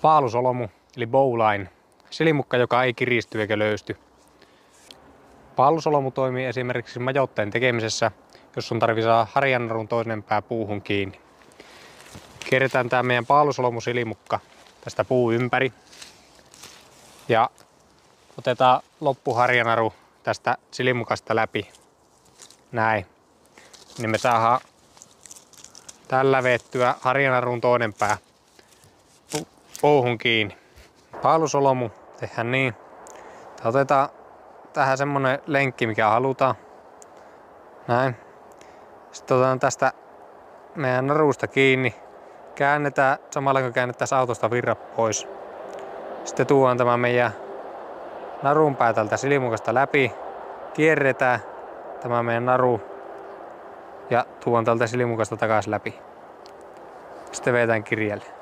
Paalusolomu eli bowline, silimukka, joka ei kiristy eikä löysty. Paalusolomu toimii esimerkiksi majoitteen tekemisessä, jos sun tarvii saada harjanarun toinen pää puuhun kiinni. Kierretään tää meidän paalusolomusilimukka tästä puu ympäri ja otetaan loppuharjanaru tästä silimukasta läpi. Näin. Niin me saadaan tällä vettyä harjanarun toinen pää puuhun kiinni. Paalusolomu tehdään niin. Otetaan tähän semmonen lenkki, mikä halutaan. Näin. Sitten otetaan tästä meidän narusta kiinni. Käännetään samalla kun käännettäisiin autosta virrat pois. Sitten tuodaan tämä meidän narun pää tältä silimukasta läpi. Kierretään tämä meidän naru ja tuodaan tältä silimukasta takaisin läpi. Sitten vedetään kirjalle.